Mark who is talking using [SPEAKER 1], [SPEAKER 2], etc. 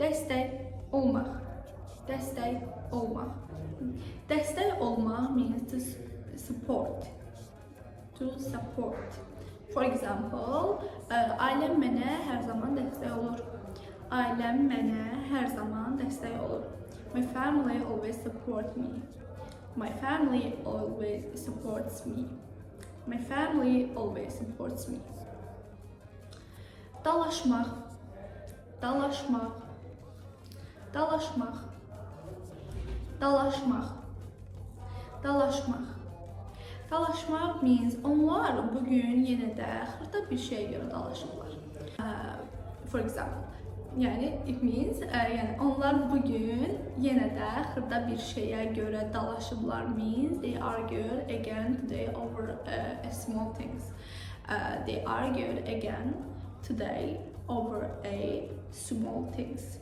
[SPEAKER 1] Dəstək olmaq. Dəstək olmaq. Dəstək olmaq means to support. To support. For example, ailəm mənə hər zaman dəstək olur. Ailəm mənə hər zaman dəstək olur. My family always support me. My family always supports me. My family always supports me. Dalaşmaq. Dalaşmaq. Dalaşmaq. Dalaşmaq. Dalaşmaq. Dalaşmaq means onlar bugün yenə də xırda bir şeyə görə dalaşırlar. For example, yani it means yani onlar bugün yenə də xırda bir şeyə görə dalaşıblar means they argued again today over small things. They argued again today over a small things.